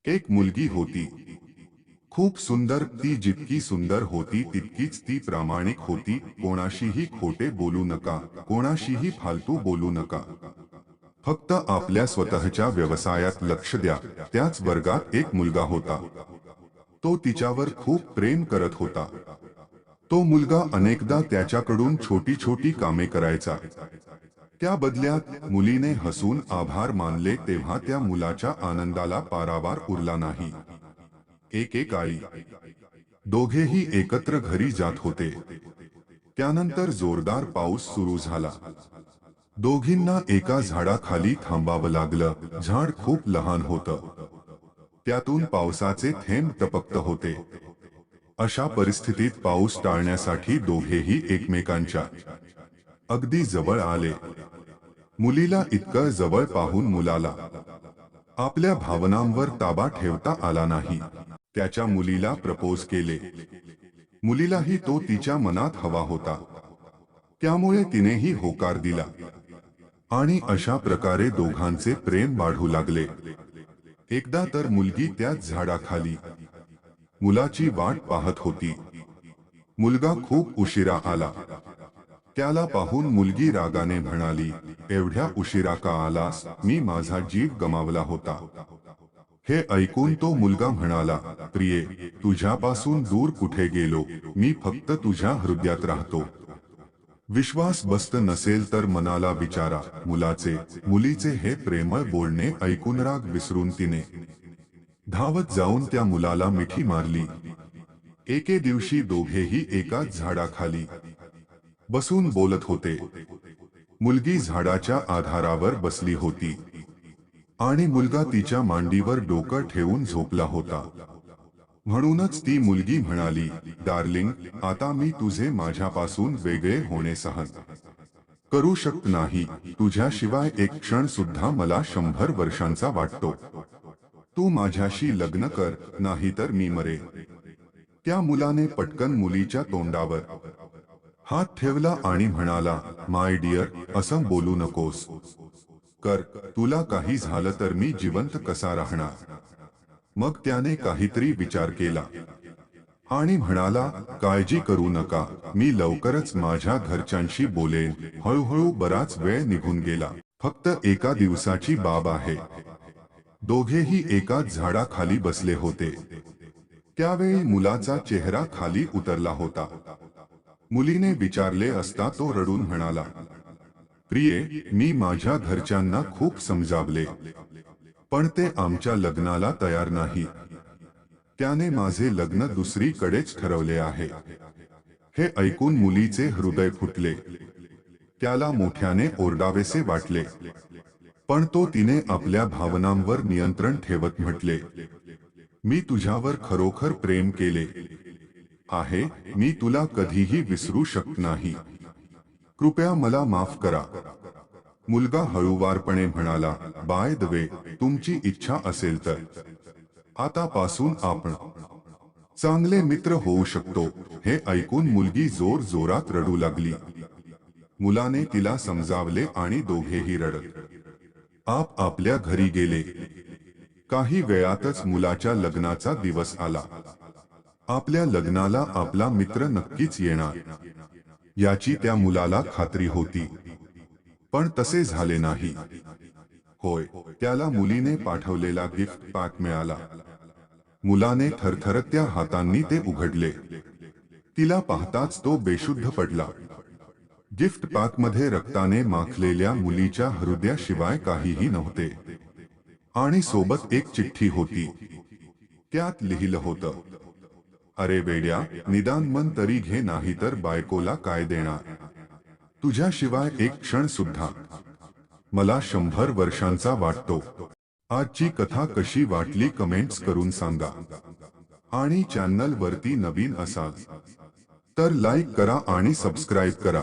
एक मुलगी होती, खूप सुंदर. ती जितकी सुंदर होती तितकीच ती प्रामाणिक होती. कोणाशीही खोटे बोलू नका, कोणाशीही फालतू बोलू नका. फक्त आपल्या स्वतःच्या व्यवसायात लक्ष द्या. त्याच वर्गात एक मुलगा होता. तो तिच्यावर खूप प्रेम करत होता. तो मुलगा अनेकदा त्याच्याकडून छोटी छोटी कामे करायचा. त्या बदल्यात मुलीने हसून आभार मानले तेव्हा त्या मुलाच्या आनंदाला पारावार उरला नाही. एकेकाळी दोघेही एकत्र घरी जात होते. त्यानंतर जोरदार पाऊस सुरू झाला. दोघींना एका झाडाखाली थांबावं लागलं. झाड खूप लहान होतं. त्यातून पावसाचे थेंब टपकत होते. अशा परिस्थितीत पाऊस टाळण्यासाठी दोघेही एकमेकांच्या अगदी जवळ आले. मुलीला इतकं जवळ पाहून मुलाला आपल्या भावनांवर ताबा ठेवता आला नाही. त्याच्या मुलीला प्रपोज केले. मुलीलाही तो तिच्या मनात हवा होता. त्यामुळे तिनेही होकार दिला आणि अशा प्रकारे दोघांचे प्रेम वाढू लागले. एकदा तर मुलगी त्याच झाडाखाली मुलाची वाट पाहत होती. मुलगा खूप उशिरा आला. त्याला पाहून मुलगी रागाने म्हणाली, एवढ्या उशिरा का आलास? मी माझा जीव गमावला होता. हे ऐकून तो मुलगा म्हणाला, प्रिये, तुझ्यापासून दूर कुठे गेलो? मी फक्त तुझ्या हृदयात राहतो. विश्वास बसत नसेल तर मनाला विचारा. मुलीचे हे प्रेमळ बोलणे ऐकून राग विसरून तिने धावत जाऊन त्या मुलाला मिठी मारली. एके दिवशी दोघेही एकाच झाडाखाली बसून बोलत होते. मुलगी झाडाच्या आधारावर बसली होती आणि मुलगा तिच्या मांडीवर डोकं ठेवून झोपला होता. म्हणूनच ती मुलगी म्हणाली, डार्लिंग, आता मी तुझे माझ्यापासून वेगळे होणे सहन करू शकत नाही. तुझ्याशिवाय एक क्षण सुद्धा मला 100 वर्षांचा वाटतो. तू माझ्याशी लग्न कर, नाहीतर मी मरेन. त्या मुलाने पटकन मुलीच्या तोंडावर हात ठेवला आणि म्हणाला, माय डिअर, असं बोलू नकोस. तुला काही झालं तर मी जिवंत कसा राहणार? मग त्याने काहीतरी विचार केला आणि म्हणाला, काळजी करू नका, मी लवकरच माझ्या घरच्यांशी बोलेन. हळूहळू बराच वेळ निघून गेला. फक्त एका दिवसाची बाब आहे. दोघेही एकाच झाडाखाली बसले होते. त्यावेळी मुलाचा चेहरा खाली उतरला होता. मुलीने विचारले असता तो रडून म्हणाला, प्रिये, मी माझ्या घरच्यांना खूप समजावले, पण ते आमच्या लग्नाला तयार नाही. त्याने माझे लग्न दुसरीकडेच ठरवले आहे. हे ऐकून मुलीचे हृदय फुटले. त्याला मोठ्याने ओरडावेसे वाटले, पण तो तिने आपल्या भावनांवर नियंत्रण ठेवत म्हटले, मी तुझ्यावर खरोखर प्रेम केले आहे. मी तुला कधीही विसरू शकत नाही. कृपया मला माफ करा. मुलगा हळूवारपणे म्हणाला, बाय द वे, तुमची इच्छा असेल तर आतापासून आपण चांगले मित्र होऊ शकतो. हे ऐकून मुलगी जोर जोरात रडू लागली. मुलाने तिला समजावले आणि दोघेही रडत आपल्या घरी गेले. काही वेळातच मुलाच्या लग्नाचा दिवस आला. आपल्या लग्नाला आपला मित्र नक्कीच येणार याची त्या मुलाला खात्री होती, पण तसे झाले नाही. होय, त्याला मुलीने पाठवलेला गिफ्ट पॅक मिळाला. मुलाने थरथरत्या हातांनी ते उघडले. तिला पाहताच तो बेशुद्ध पडला. गिफ्ट पॅकमध्ये रक्ताने माखलेल्या मुलीच्या हृदयाशिवाय काहीही नव्हते आणि सोबत एक चिठ्ठी होती. त्यात लिहिलं होतं, अरे वेड्या, निदान मन तरी घे, नाहीतर बायकोला काय देणार? तुझ्याशिवाय एक क्षण सुद्धा मला 100 वर्षांचा वाटतो. आजची कथा कशी वाटली कमेंट्स करून सांगा आणि चॅनल वरती नवीन असाल तर लाईक करा आणि सबस्क्राईब करा.